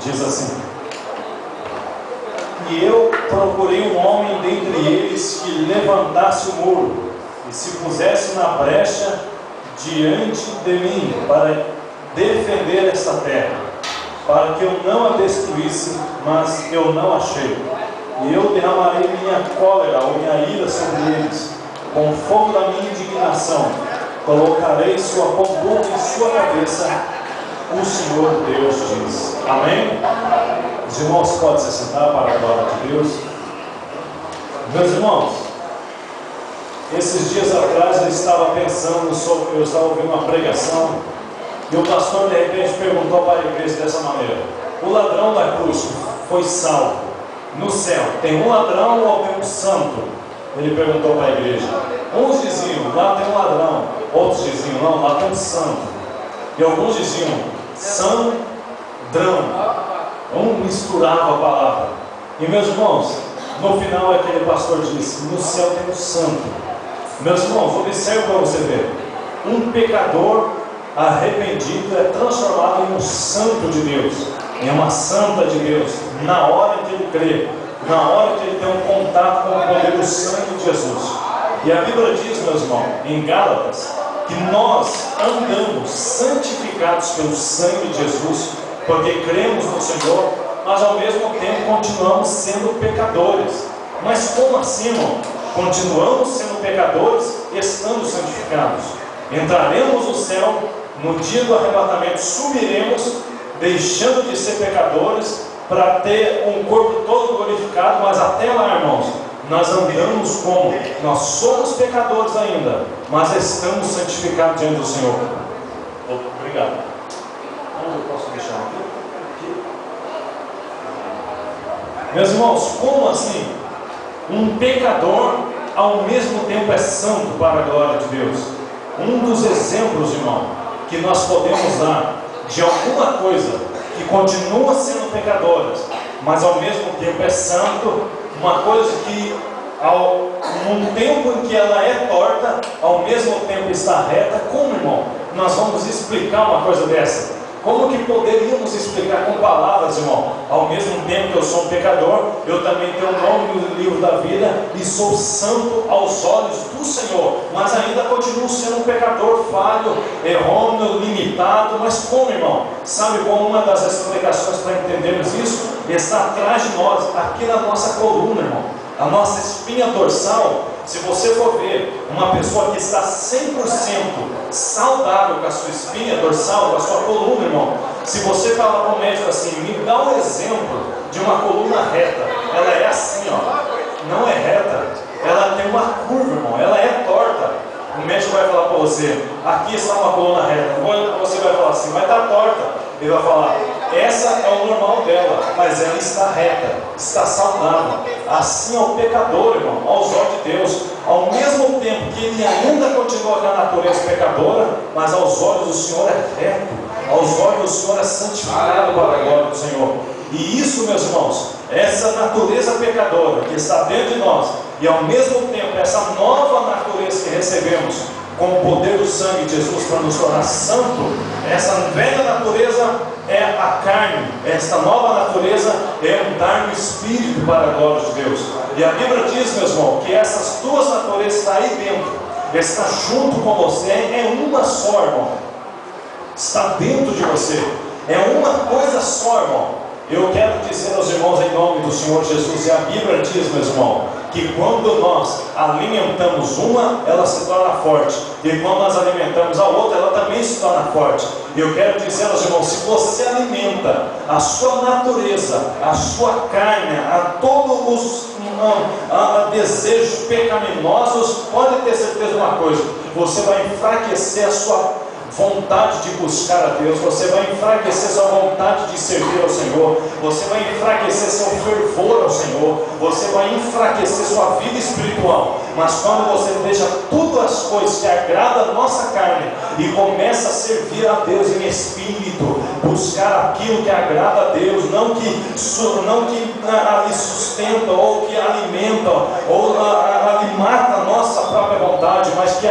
diz assim: e eu procurei um homem dentre eles que levantasse o muro e se pusesse na brecha diante de mim para defender esta terra, para que eu não a destruísse, mas eu não achei. E eu derramarei minha cólera ou minha ira sobre eles, com o fogo da minha indignação, colocarei sua pomba em sua cabeça, o Senhor Deus diz. Amém? Os irmãos podem se sentar para a glória de Deus. Meus irmãos, esses dias atrás eu estava pensando sobre, eu estava ouvindo uma pregação, e o pastor de repente perguntou para a igreja dessa maneira: o ladrão da cruz foi salvo no céu, tem um ladrão ou tem um santo? Ele perguntou para a igreja. Uns diziam, lá tem um ladrão. Outros diziam, não, lá tem um santo. E alguns diziam, sandrão. Um misturava a palavra. E meus irmãos, no final aquele pastor disse, no céu tem um santo. Meus irmãos, observe para você ver. Um pecador arrependido é transformado em um santo de Deus, em uma santa de Deus, na hora que ele crê, na hora que ele tem um contato com o poder do sangue de Jesus. E a Bíblia diz, meus irmãos, em Gálatas, que nós andamos santificados pelo sangue de Jesus, porque cremos no Senhor, mas ao mesmo tempo continuamos sendo pecadores. Mas como assim, irmão? Continuamos sendo pecadores, estando santificados. Entraremos no céu, no dia do arrebatamento subiremos, deixando de ser pecadores, para ter um corpo todo glorificado. Mas até lá, irmãos, nós andamos como? Nós somos pecadores ainda, mas estamos santificados diante do Senhor. Obrigado. Onde eu posso deixar aqui? Meus irmãos, como assim? Um pecador ao mesmo tempo é santo para a glória de Deus. Um dos exemplos, irmão, que nós podemos dar de alguma coisa que continua sendo pecadora, mas ao mesmo tempo é santo, uma coisa que num tempo em que ela é torta, ao mesmo tempo está reta. Como, irmão, nós vamos explicar uma coisa dessa? Como que poderíamos explicar com palavras, irmão? Ao mesmo tempo que eu sou um pecador, eu também tenho um nome no livro da vida e sou santo aos olhos do Senhor, mas ainda continuo sendo um pecador falho, errôneo, limitado. Mas como, irmão? Sabe como uma das explicações para entendermos isso está atrás de nós, aqui na nossa coluna, irmão. A nossa espinha dorsal, se você for ver uma pessoa que está 100% saudável com a sua espinha dorsal, com a sua coluna, irmão, se você falar para o médico assim, me dá um exemplo de uma coluna reta, ela é assim, ó, não é reta, ela tem uma curva, irmão, ela é torta. O médico vai falar para você, aqui está uma coluna reta, você vai falar assim, vai estar torta. Ele vai falar, essa é o normal dela, mas ela está reta, está saudável. Assim é o pecador, irmão, aos olhos de Deus. Ao mesmo tempo que ele ainda continua com a natureza pecadora, mas aos olhos do Senhor é reto, aos olhos do Senhor é santificado para a glória do Senhor. E isso, meus irmãos, essa natureza pecadora que está dentro de nós, e ao mesmo tempo essa nova natureza que recebemos com o poder do sangue de Jesus para nos tornar santo, essa velha natureza é a carne, essa nova natureza é andar no Espírito para a glória de Deus. E a Bíblia diz, meu irmão, que essas duas naturezas estão aí dentro, está junto com você, é uma só, irmão, está dentro de você, é uma coisa só, irmão. Eu quero dizer aos irmãos em nome do Senhor Jesus, e a Bíblia diz, meu irmão, que quando nós alimentamos uma, ela se torna forte, e quando nós alimentamos a outra, ela também se torna forte. E eu quero dizer aos irmãos, se você alimenta a sua natureza, a sua carne, a todos os desejos pecaminosos, pode ter certeza de uma coisa, você vai enfraquecer a sua vontade de buscar a Deus, você vai enfraquecer sua vontade de servir ao Senhor, você vai enfraquecer seu fervor ao Senhor, você vai enfraquecer sua vida espiritual. Mas quando você deixa todas as coisas que agradam a nossa carne e começa a servir a Deus em espírito, buscar aquilo que agrada a Deus, não que lhe sustenta ou que alimenta ou ali mata a nossa própria vontade, vontade, mas que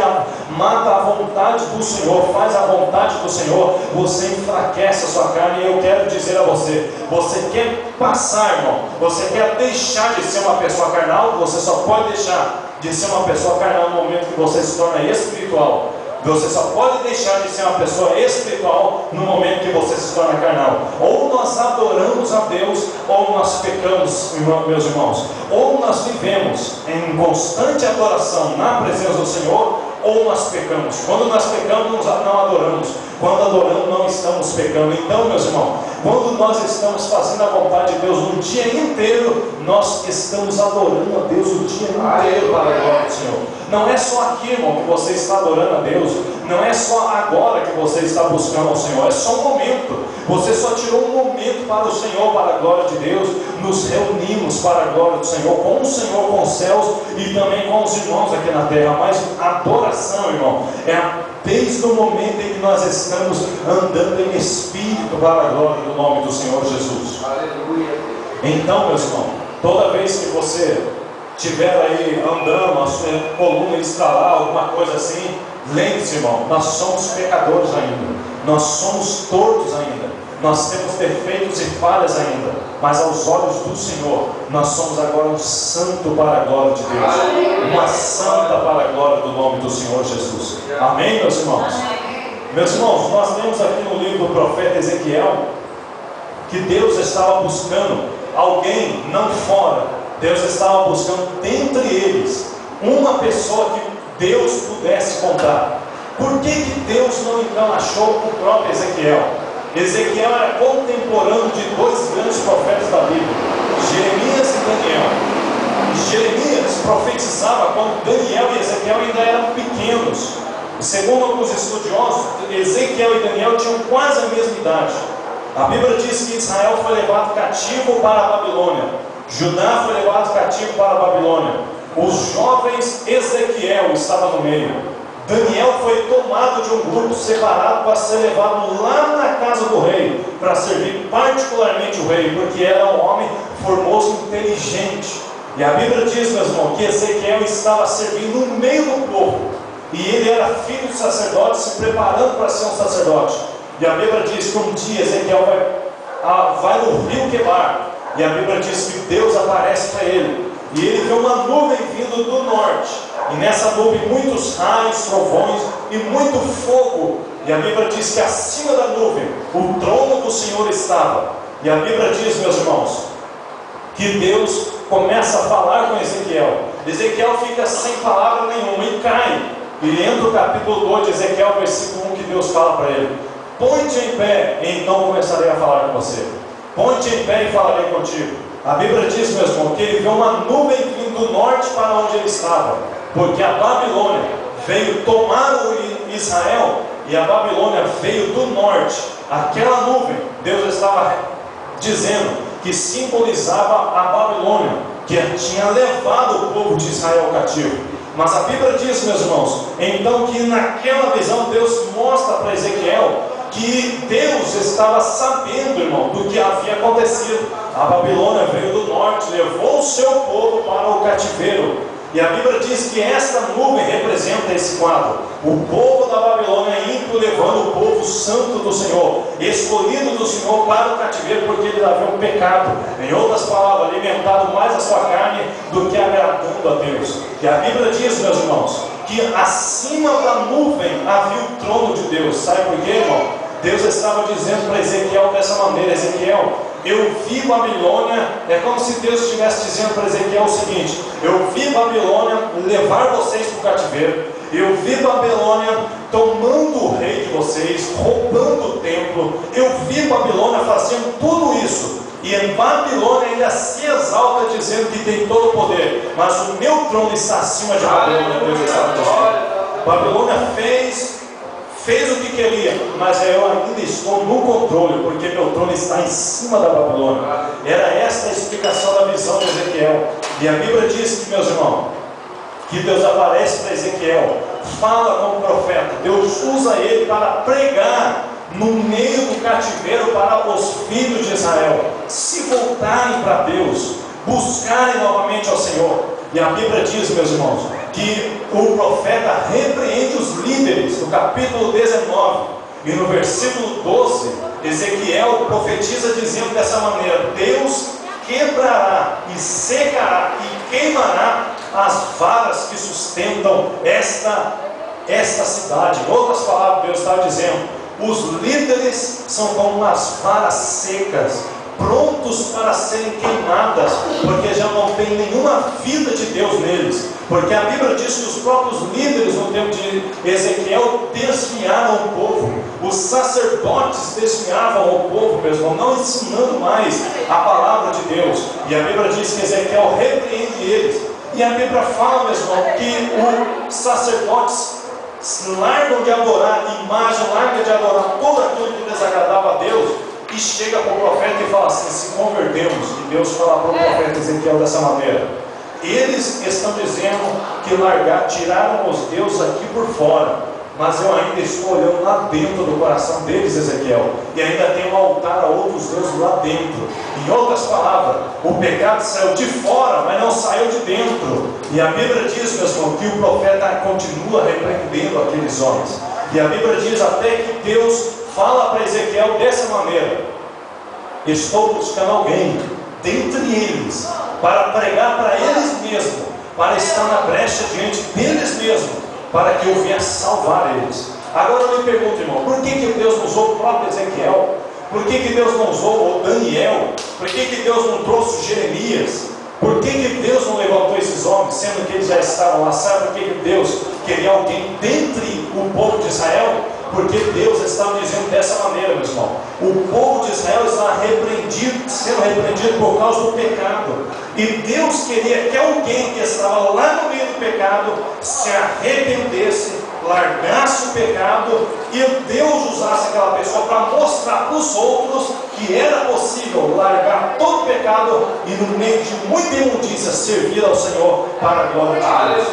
mata a vontade do Senhor, faz a vontade do Senhor, você enfraquece a sua carne. E eu quero dizer a você, você quer passar, irmão, você quer deixar de ser uma pessoa carnal, você só pode deixar de ser uma pessoa carnal no momento que você se torna espiritual. Você só pode deixar de ser uma pessoa espiritual no momento que você se torna carnal. Ou nós adoramos a Deus, ou nós pecamos, meus irmãos. Ou nós vivemos em constante adoração na presença do Senhor, ou nós pecamos. Quando nós pecamos, nós não adoramos. Quando adoramos, não estamos pecando. Então, meus irmãos, quando nós estamos fazendo a vontade de Deus um dia inteiro, nós estamos adorando a Deus o dia inteiro para a glória do Senhor. Não é só aqui, irmão, que você está adorando a Deus. Não é só agora que você está buscando ao Senhor. É só um momento. Você só tirou um momento para o Senhor, para a glória de Deus. Nos reunimos para a glória do Senhor, com o Senhor, com os céus e também com os irmãos aqui na terra. Mas a adoração, irmão, é desde o momento em que nós estamos andando em espírito para a glória do nome do Senhor Jesus. Aleluia. Então, meus irmãos, toda vez que você estiver aí andando, a sua coluna estralar, alguma coisa assim, lembre-se, irmão, nós somos pecadores ainda, nós somos tortos ainda, nós temos defeitos e falhas ainda, mas aos olhos do Senhor, nós somos agora um santo para a glória de Deus, uma santa para a glória do nome do Senhor Jesus. Amém, meus irmãos? Meus irmãos, nós lemos aqui no livro do profeta Ezequiel que Deus estava buscando alguém, não fora, Deus estava buscando dentre eles uma pessoa que Deus pudesse contar. Por que Deus não então achou o próprio Ezequiel? Ezequiel era contemporâneo de dois grandes profetas da Bíblia, Jeremias e Daniel. Jeremias profetizava quando Daniel e Ezequiel ainda eram pequenos. Segundo alguns estudiosos, Ezequiel e Daniel tinham quase a mesma idade. A Bíblia diz que Israel foi levado cativo para a Babilônia, Judá foi levado cativo para a Babilônia. Os jovens Ezequiel estava no meio. Daniel foi tomado de um grupo separado para ser levado lá na casa do rei, para servir particularmente o rei, porque era um homem formoso e inteligente. E a Bíblia diz, meus irmãos, que Ezequiel estava servindo no meio do povo, e ele era filho de sacerdote, se preparando para ser um sacerdote. E a Bíblia diz que um dia Ezequiel vai no rio Quebar, e a Bíblia diz que Deus aparece para ele, e ele vê uma nuvem vindo do norte, e nessa nuvem muitos raios, trovões e muito fogo. E a Bíblia diz que acima da nuvem o trono do Senhor estava. E a Bíblia diz, meus irmãos, que Deus começa a falar com Ezequiel. Ezequiel fica sem palavra nenhuma e cai. E entra o capítulo 2 de Ezequiel, versículo 1, que Deus fala para ele: põe-te em pé, e então começarei a falar com você. Põe-te em pé e falarei contigo. A Bíblia diz, meu irmão, que ele viu uma nuvem vindo do norte para onde ele estava, porque a Babilônia veio tomar o Israel, e a Babilônia veio do norte. Aquela nuvem, Deus estava dizendo que simbolizava a Babilônia, que tinha levado o povo de Israel cativo. Mas a Bíblia diz, meus irmãos, então que naquela visão Deus mostra para Ezequiel que Deus estava sabendo, irmão, do que havia acontecido. A Babilônia veio do norte, levou o seu povo para o cativeiro. E a Bíblia diz que esta nuvem representa esse quadro: o povo da Babilônia ímpio levando o povo santo do Senhor, escolhido do Senhor, para o cativeiro, porque eles haviam pecado. Em outras palavras, alimentado mais a sua carne do que agradando a Deus. E a Bíblia diz, meus irmãos, que acima da nuvem havia o trono de Deus. Sabe por quê, irmão? Deus estava dizendo para Ezequiel dessa maneira: Ezequiel, eu vi Babilônia. É como se Deus estivesse dizendo para Ezequiel o seguinte: eu vi Babilônia levar vocês para o cativeiro, eu vi Babilônia tomando o rei de vocês, roubando o templo, eu vi Babilônia fazendo tudo isso, e em Babilônia ainda se exalta dizendo que tem todo o poder, mas o meu trono está acima de Babilônia. Deus estava dizendo: Babilônia fez o que queria, mas eu ainda estou no controle, porque meu trono está em cima da Babilônia. Era esta a explicação da visão de Ezequiel. E a Bíblia diz que, meus irmãos, que Deus aparece para Ezequiel, fala com o profeta, Deus usa ele para pregar no meio do cativeiro para os filhos de Israel se voltarem para Deus, buscarem novamente ao Senhor. E a Bíblia diz, meus irmãos, que o profeta repreende os líderes, no capítulo 19, e no versículo 12, Ezequiel profetiza dizendo dessa maneira: Deus quebrará e secará e queimará as varas que sustentam esta cidade. Em outras palavras, Deus está dizendo: os líderes são como as varas secas, prontos para serem queimadas, porque já não tem nenhuma vida de Deus neles. Porque a Bíblia diz que os próprios líderes no tempo de Ezequiel desviaram o povo, os sacerdotes desviavam o povo, meu irmão, não ensinando mais a palavra de Deus. E a Bíblia diz que Ezequiel repreende eles. E a Bíblia fala, meu irmão, que os sacerdotes largam de adorar imagem, largam de adorar tudo aquilo que desagradava a Deus, e chega para o profeta e fala assim: se convertemos. E Deus fala para o profeta Ezequiel dessa maneira: eles estão dizendo que tiraram os deuses aqui por fora, mas eu ainda estou olhando lá dentro do coração deles, Ezequiel, e ainda tem um altar a outros deuses lá dentro. Em outras palavras, o pecado saiu de fora, mas não saiu de dentro. E a Bíblia diz, meu irmão, que o profeta continua repreendendo aqueles homens. E a Bíblia diz até que Deus fala para Ezequiel dessa maneira: estou buscando alguém dentre eles para pregar para eles mesmos, para estar na brecha diante deles mesmos, para que eu venha salvar eles. Agora eu me pergunto, irmão, por que Deus não usou o próprio Ezequiel? Por que Deus não usou o Daniel? Por que Deus não trouxe Jeremias? Por que Deus não levantou esses homens, sendo que eles já estavam lá? Sabe por que Deus queria alguém dentre o povo de Israel? Porque Deus estava dizendo dessa maneira, meu irmão: o povo de Israel está sendo repreendido por causa do pecado, e Deus queria que alguém que estava lá no meio do pecado se arrependesse, largasse o pecado, e Deus usasse aquela pessoa para mostrar para os outros que era possível largar todo o pecado e, no meio de muita imundícia, servir ao Senhor para a glória de Deus.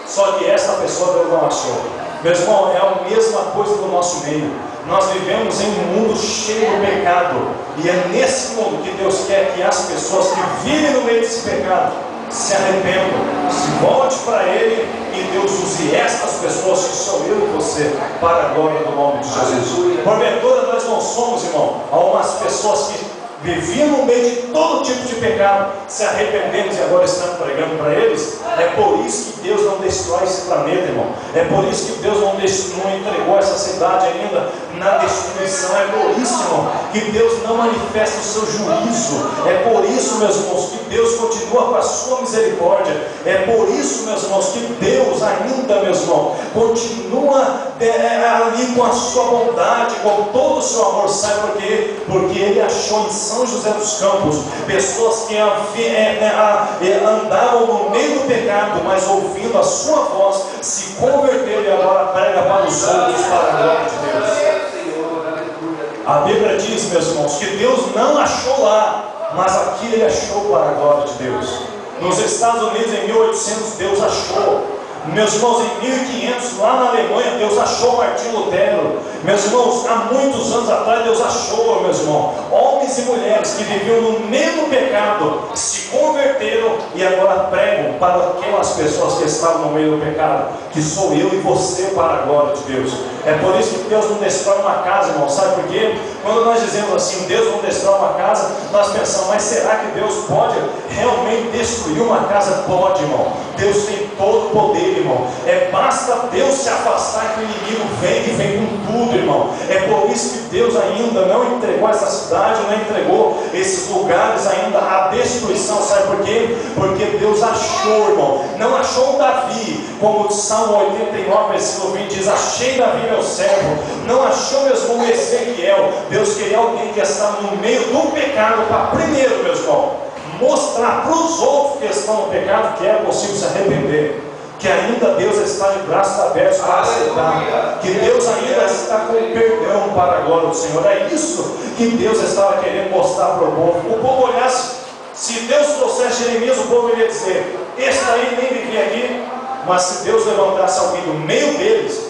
Só que essa pessoa Deus não achou. Meu irmão, é a mesma coisa do nosso meio. Nós vivemos em um mundo cheio de pecado, e é nesse mundo que Deus quer que as pessoas que vivem no meio desse pecado se arrependam, se volte para Ele, e Deus use estas pessoas, que sou eu e você, para a glória do nome de Jesus. Porventura nós não somos, irmão, algumas pessoas que viviam no meio de todo tipo de pecado, se arrependemos e agora estamos pregando para eles. É por isso que Deus não destrói esse planeta, irmão. É por isso que Deus não entregou essa cidade ainda na destruição. É por isso, irmão, que Deus não manifesta o seu juízo. É por isso, meus irmãos, que Deus continua com a sua misericórdia. É por isso, meus irmãos, que Deus ainda, meus irmãos, continua ali com a sua bondade, com todo o seu amor. Sabe por quê? Porque Ele achou em São José dos Campos pessoas que andavam no meio do pecado, mas ouvindo a sua voz, se converteram e agora prega para os outros, para a glória de Deus. A Bíblia diz, meus irmãos, que Deus não achou lá, mas aqui Ele achou para a glória de Deus. Nos Estados Unidos, em 1800, Deus achou. Meus irmãos, em 1500, lá na Alemanha, Deus achou Martinho Lutero. Meus irmãos, há muitos anos atrás, Deus achou, meus irmãos, homens e mulheres que viviam no meio do pecado, se converteram e agora pregam para aquelas pessoas que estavam no meio do pecado, que sou eu e você, para a glória de Deus. É por isso que Deus não destrói uma casa, irmão. Sabe por quê? Quando nós dizemos assim, Deus não destrói uma casa, nós pensamos: mas será que Deus pode realmente destruir uma casa? Pode, irmão. Deus tem todo o poder, irmão. Basta Deus se afastar, que o inimigo vem e vem com tudo, irmão. É por isso que Deus ainda não entregou essa cidade, não entregou esses lugares ainda à destruição. Sabe por quê? Porque Deus achou, irmão. Não achou Davi, como o Salmo 89, versículo 20 diz: achei Davi, meu servo. Não achou mesmo o Ezequiel. Deus queria alguém que estava no meio do pecado, para primeiro, meus irmãos, mostrar para os outros que estão no pecado que é possível se arrepender, que ainda Deus está de braços abertos para aceitar, que Deus ainda está com perdão para a glória do Senhor. É isso que Deus estava querendo mostrar para o povo. O povo olhasse, se Deus trouxesse Jeremias, o povo iria dizer: esse daí nem vivia aqui. Mas se Deus levantasse alguém do meio deles,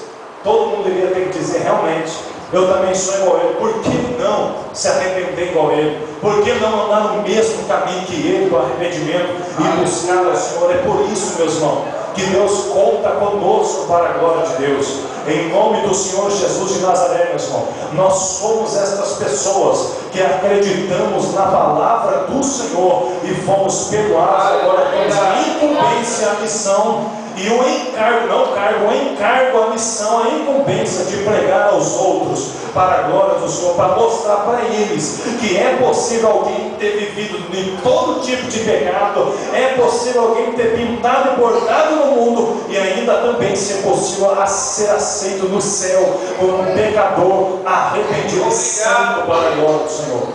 todo mundo iria ter que dizer: realmente, eu também sou igual a ele. Por que não se arrepender igual a ele? Por que não andar no mesmo caminho que ele, do arrependimento, e buscar ao Senhor? É por isso, meus irmãos, que Deus conta conosco para a glória de Deus. Em nome do Senhor Jesus de Nazaré, meu irmão, nós somos estas pessoas que acreditamos na palavra do Senhor e fomos perdoados. Agora temos a incumbência, a missão e o encargo, não o cargo, o encargo, a missão, a incumbência de pregar aos outros para a glória do Senhor, para mostrar para eles que é possível alguém ter vivido em todo tipo de pecado, é possível alguém ter pintado e bordado no mundo e ainda também ser possível a ser aceito no céu como um pecador arrependido e santo para a glória do Senhor.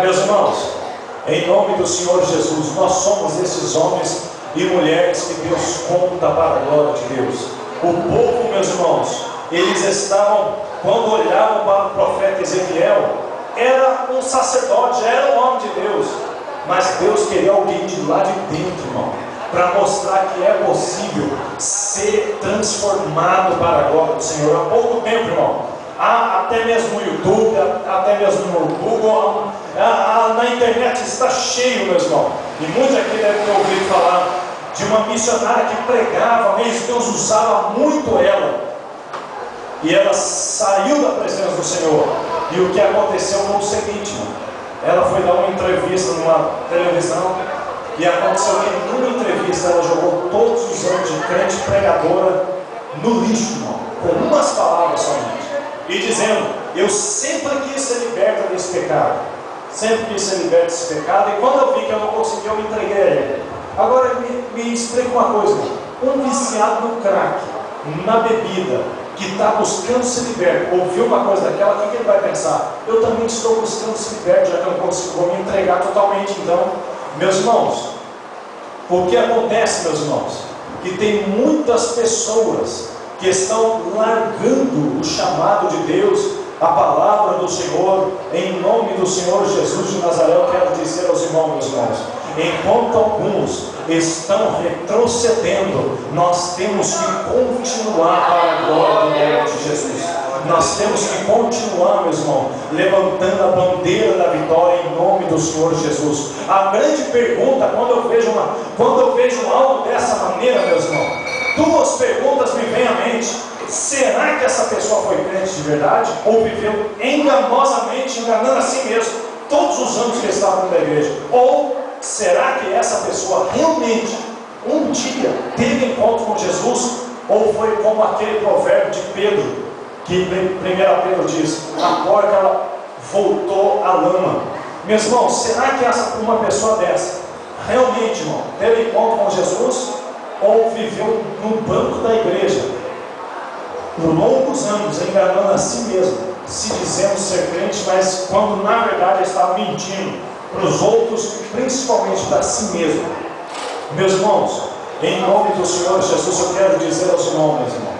Meus irmãos, em nome do Senhor Jesus, nós somos esses homens e mulheres que Deus conta para a glória de Deus. O povo, meus irmãos, eles estavam, quando olhavam para o profeta Ezequiel, era um sacerdote, era um homem de Deus, mas Deus queria alguém de lá de dentro, irmão, para mostrar que é possível ser transformado para a glória do Senhor. Há pouco tempo, irmão, até mesmo no YouTube, até mesmo no Google, na internet está cheio, meu irmão, e muitos aqui devem ter ouvido falar de uma missionária que pregava, mas Deus usava muito ela, e ela saiu da presença do Senhor, e o que aconteceu foi o seguinte, irmão. Ela foi dar uma entrevista numa televisão, e aconteceu que numa entrevista ela jogou todos os anos de crente pregadora no lixo, irmão, com umas palavras somente, e dizendo: eu sempre quis ser liberta desse pecado, sempre quis ser liberta desse pecado, e quando eu vi que eu não conseguia, eu me entreguei a ele. Agora me explica uma coisa: um viciado no crack, na bebida, que está buscando se libertar, ouviu uma coisa daquela, o que ele vai pensar? Eu também estou buscando se libertar, já que eu não consigo, vou me entregar totalmente. Então, meus irmãos, o que acontece, meus irmãos? Que tem muitas pessoas que estão largando o chamado de Deus, a palavra do Senhor. Em nome do Senhor Jesus de Nazaré, eu quero dizer aos irmãos, meus irmãos, enquanto alguns estão retrocedendo, nós temos que continuar para a glória do nome de Jesus. Nós temos que continuar, meu irmão, levantando a bandeira da vitória em nome do Senhor Jesus. A grande pergunta, quando eu vejo algo dessa maneira, meus irmãos, duas perguntas me vêm à mente: será que essa pessoa foi crente de verdade, ou viveu enganosamente, enganando a si mesmo todos os anos que estava dentro da igreja? Ou será que essa pessoa realmente um dia teve encontro com Jesus? Ou foi como aquele provérbio de Pedro, que 1 Pedro diz: a porca ela voltou à lama? Meus irmãos, será que uma pessoa dessa realmente, irmão, teve encontro com Jesus, ou viveu no banco da igreja por longos anos, enganando a si mesmo, se dizendo ser crente, mas quando na verdade estava mentindo para os outros e principalmente para si mesmo? Meus irmãos, em nome do Senhor Jesus, eu quero dizer aos irmãos, meus irmãos,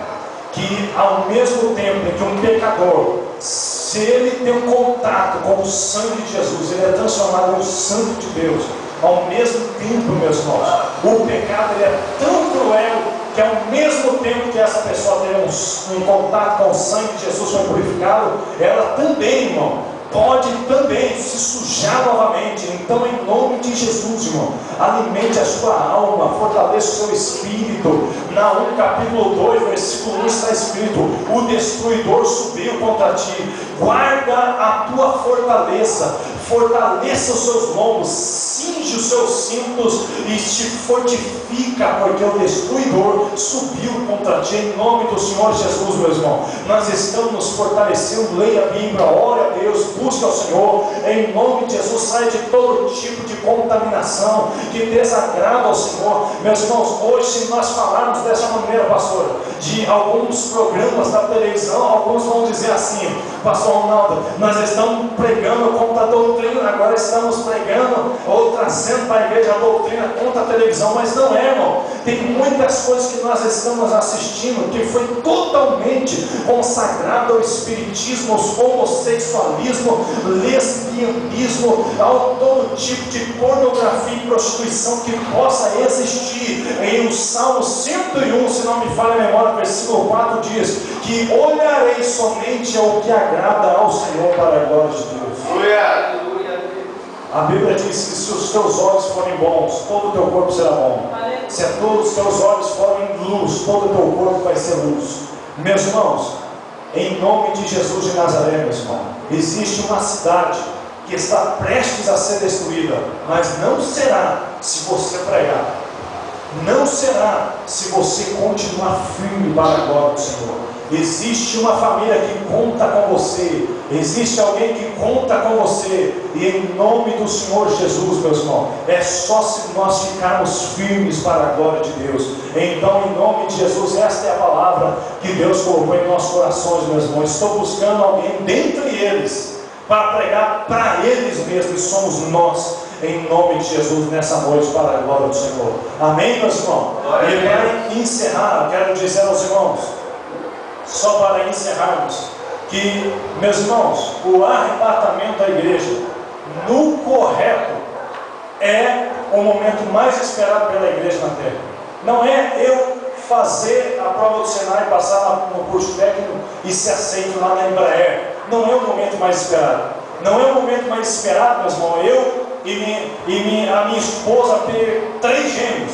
que ao mesmo tempo que um pecador, se ele tem um contato com o sangue de Jesus, ele é transformado no santo de Deus. Ao mesmo tempo, meus irmãos, o pecado ele é tão cruel que ao mesmo tempo que essa pessoa teve um contato com o sangue de Jesus, foi purificado, ela também, irmão, pode também se sujar novamente. Então, em nome de Jesus, irmão, alimente a sua alma, fortaleça o seu espírito. Naum capítulo 2, versículo 1 está escrito: o destruidor subiu contra ti, guarda a tua fortaleza, fortaleça os seus lombos, cinge os seus cintos e te fortifica, porque o destruidor subiu contra ti. Em nome do Senhor Jesus, meu irmão, nós estamos nos fortalecendo. Leia a Bíblia, ore a Deus, busque ao Senhor, em nome de Jesus. Saia de todo tipo de contaminação que desagrada ao Senhor. Meus irmãos, hoje, se nós falarmos dessa maneira, pastor, de alguns programas da televisão, alguns vão dizer assim: pastor Ronaldo, nós estamos pregando contra a doutrina, agora estamos pregando ou trazendo para a igreja a doutrina contra a televisão. Mas não é, irmão. Tem muitas coisas que nós estamos assistindo que foi totalmente consagrado ao espiritismo, ao homossexualismo, lesbianismo, ao todo tipo de pornografia e prostituição que possa existir. Em o Salmo 101, se não me falha a memória, versículo 4 diz que olharei somente ao que agrada ao Senhor para a glória de Deus. A Bíblia diz que se os teus olhos forem bons, todo o teu corpo será bom. Se todos os teus olhos forem luz, todo o teu corpo vai ser luz. Meus irmãos, em nome de Jesus de Nazaré, meu irmão, existe uma cidade que está prestes a ser destruída, mas não será se você pregar. Não será se você continuar firme para a glória do Senhor. Existe uma família que conta com você. Existe alguém que conta com você. E em nome do Senhor Jesus, meus irmãos, é só se nós ficarmos firmes para a glória de Deus. Então, em nome de Jesus, esta é a palavra que Deus colocou em nossos corações, meus irmãos. Estou buscando alguém dentre eles para pregar para eles mesmos, e somos nós, em nome de Jesus, nessa noite, para a glória do Senhor. Amém, meus irmãos? E para encerrar, eu quero dizer aos irmãos, só para encerrarmos, que, meus irmãos, o arrebatamento da igreja, no correto, é o momento mais esperado pela igreja na terra. Não é eu fazer a prova do Senai, passar no curso técnico e ser aceito lá na Embraer. Não é o momento mais esperado. Não é o momento mais esperado, meus irmãos, eu e a minha esposa ter 3 gêmeos.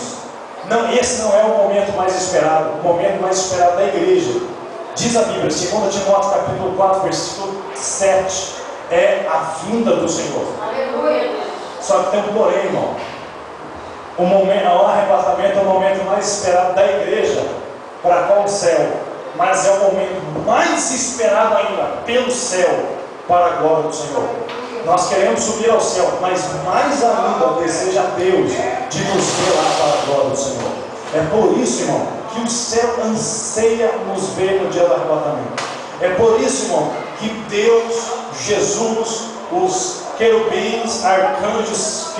Não, esse não é o momento mais esperado. O momento mais esperado da igreja, diz a Bíblia, 2 Timóteo capítulo 4, versículo 7, é a vinda do Senhor. Aleluia. Só que tem um porém, irmão. O arrebatamento é o momento mais esperado da igreja para com o céu, mas é o momento mais esperado ainda pelo céu para a glória do Senhor. Nós queremos subir ao céu, mas mais ainda deseja Deus de nos ver lá para a glória do Senhor. É por isso, irmão, que o céu anseia nos ver no dia do arrebatamento. É por isso, irmão, que Deus, Jesus, os querubins, arcanjos,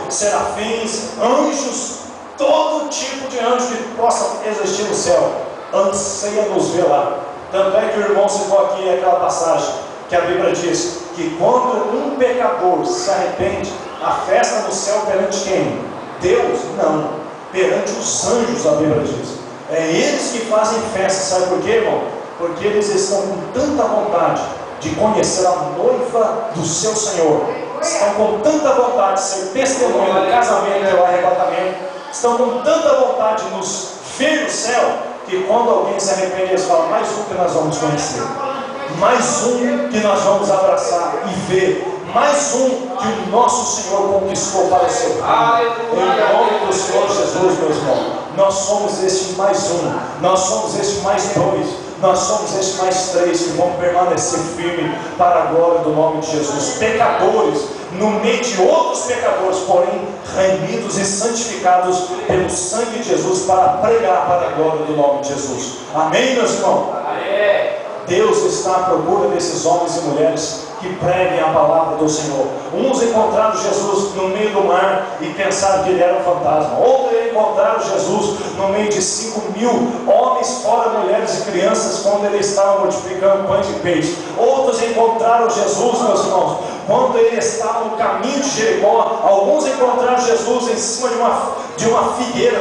serafins, anjos, todo tipo de anjo que possa existir no céu, anseia nos ver lá. Tanto é que o irmão citou aqui aquela passagem que a Bíblia diz que quando um pecador se arrepende, a festa no céu perante quem? Deus? Não, perante os anjos, a Bíblia diz. É eles que fazem festa. Sabe por quê, irmão? Porque eles estão com tanta vontade de conhecer a noiva do seu Senhor, estão com tanta vontade de ser testemunha do casamento e do arrebatamento, estão com tanta vontade de nos ver no céu, que quando alguém se arrepende, eles falam: mais um que nós vamos conhecer, mais um que nós vamos abraçar e ver, mais um que o nosso Senhor conquistou para o seu reino. Em nome do Senhor Jesus, meus irmãos, nós somos este mais um, nós somos este mais 2, nós somos este mais 3 que vão permanecer firmes para a glória do nome de Jesus. Pecadores no meio de outros pecadores, porém remidos e santificados pelo sangue de Jesus para pregar para a glória do nome de Jesus. Amém, meus irmãos? Amém. Deus está à procura desses homens e mulheres que preguem a palavra do Senhor. Uns encontraram Jesus no meio do mar e pensaram que ele era um fantasma. Outros encontraram Jesus no meio de 5.000 homens, fora mulheres e crianças, quando ele estava multiplicando pães e peixes. Outros encontraram Jesus, meus irmãos, quando ele estava no caminho de Jericó. Alguns encontraram Jesus em cima de uma figueira,